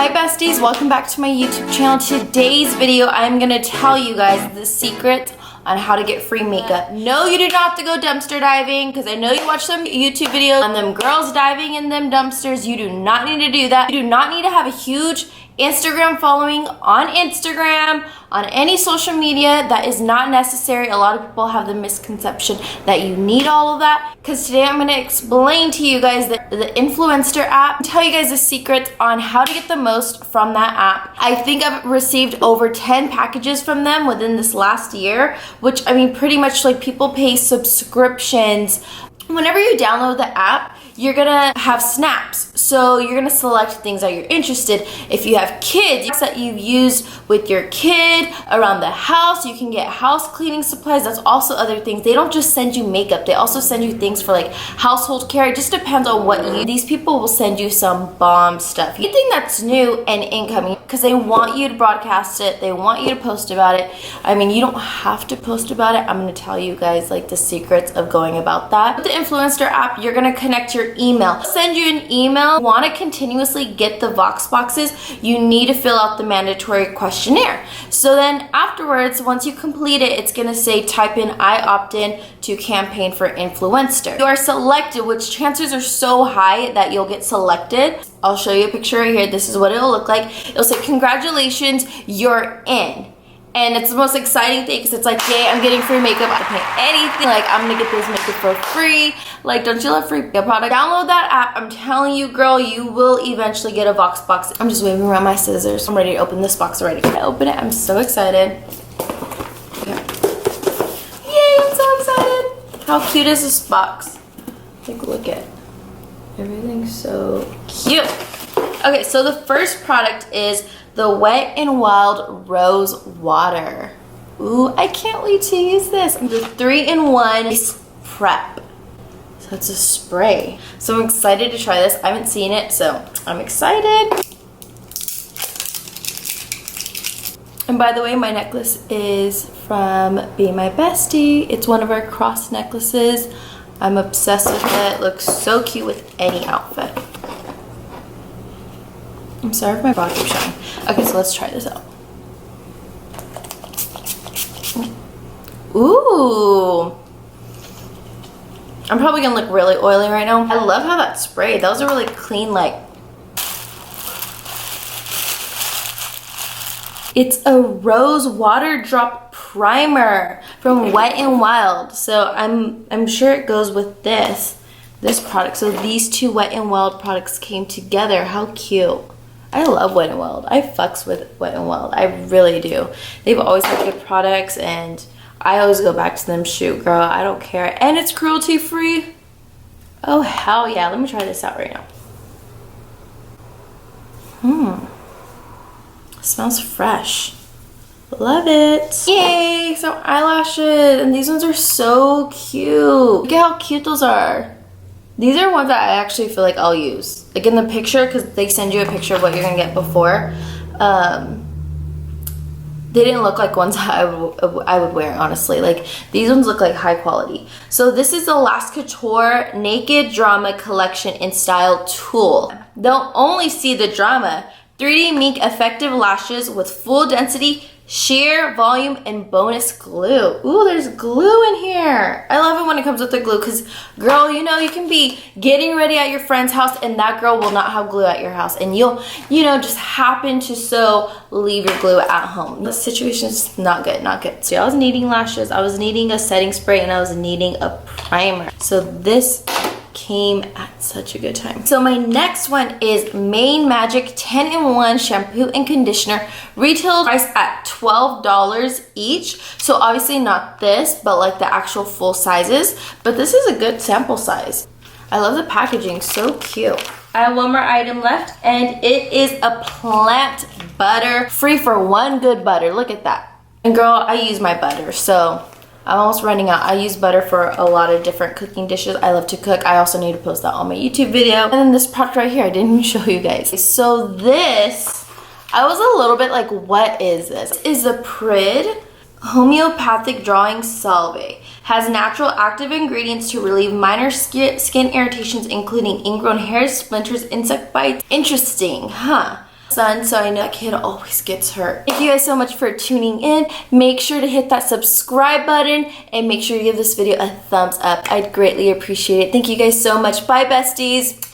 Hi besties, welcome back to my YouTube channel. Today's video, I'm gonna tell you guys the secret on how to get free makeup. No, you do not have to go dumpster diving, because I know you watch some YouTube videos on them girls diving in them dumpsters. You do not need to do that. You do not need to have a huge Instagram following on Instagram, on any social media. That is not necessary. A lot of people have the misconception that you need all of that, because today I'm going to explain to you guys the Influencer app, tell you guys the secret on how to get the most from that app. I think I've received over 10 packages from them within this last year, which I mean pretty much like people pay subscriptions. Whenever you download the app, you're gonna have snaps. So you're gonna select things that you're interested. If you have kids that you've used with your kid around the house, you can get house cleaning supplies. That's also other things. They don't just send you makeup. They also send you things for like household care. It just depends on what you, these people will send you some bomb stuff. Anything that's new and incoming, because they want you to broadcast it. They want you to post about it. I mean, you don't have to post about it. I'm gonna tell you guys like the secrets of going about that. With the Influencer app, you're gonna connect your email. Send you an email. You want to continuously get the Vox boxes, you need to fill out the mandatory questionnaire. So then afterwards, once you complete it, it's gonna say type in I opt in to campaign for influencer. You are selected, which chances are so high that you'll get selected. I'll show you a picture right here. This is what it'll look like. It'll say congratulations, you're in. And it's the most exciting thing because it's like, yay, I'm getting free makeup. I don't pay anything. Like, I'm gonna get this makeup for free. Like, don't you love free makeup product? Download that app. I'm telling you, girl, you will eventually get a Vox box. I'm just waving around my scissors. I'm ready to open this box already. I open it. I'm so excited. Okay. Yay, I'm so excited. How cute is this box? Like, look at everything's so cute. Okay, so the first product is the Wet n Wild Rose Water. Ooh, I can't wait to use this. The 3-in-1 prep. So it's a spray. So I'm excited to try this. I haven't seen it, so I'm excited. And by the way, my necklace is from Be My Bestie. It's one of our cross necklaces. I'm obsessed with it. It looks so cute with any outfit. I'm sorry if my bra keeps showing. Okay, so let's try this out. Ooh. I'm probably gonna look really oily right now. I love how that sprayed. That was a really clean, like. It's a rose water drop primer from Wet n Wild. So I'm sure it goes with this product. So these two Wet n Wild products came together. How cute. I love Wet n Wild. I fucks with Wet n Wild. I really do. They've always had good products and I always go back to them. Shoot, girl, I don't care. And it's cruelty free. Oh, hell yeah. Let me try this out right now. Smells fresh. Love it. Yay, some eyelashes. And these ones are so cute. Look at how cute those are. These are ones that I actually feel like I'll use. Like in the picture, because they send you a picture of what you're gonna get before. They didn't look like ones I would wear, honestly. Like, these ones look like high quality. So this is the Last Couture Naked Drama Collection in Style Tool. Don't only see the drama. 3D Mink Effective Lashes with full density, sheer volume, and bonus glue. Ooh, there's glue in here. I love it when it comes with the glue because, girl, you know, you can be getting ready at your friend's house and that girl will not have glue at your house. And you'll, you know, just happen to so leave your glue at home. The situation is not good, not good. So I was needing lashes, I was needing a setting spray, and I was needing a primer. So this came at such a good time. So my next one is Main Magic 10-in-1 shampoo and conditioner, retail price at $12 each. So obviously not this, but like the actual full sizes, but this is a good sample size. I love the packaging, so cute. I have one more item left and it is a plant butter, free for one good butter. Look at that. And girl, I use my butter, so I'm almost running out. I use butter for a lot of different cooking dishes. I love to cook. I also need to post that on my YouTube video. And then this product right here, I didn't even show you guys. So this, I was a little bit like, what is this? This is the Prid Homeopathic Drawing Salve. Has natural active ingredients to relieve minor skin irritations, including ingrown hairs, splinters, insect bites. Interesting, huh? son, so I know that kid always gets hurt. Thank you guys so much for tuning in. Make sure to hit that subscribe button and make sure you give this video a thumbs up. I'd greatly appreciate it. Thank you guys so much. Bye, besties.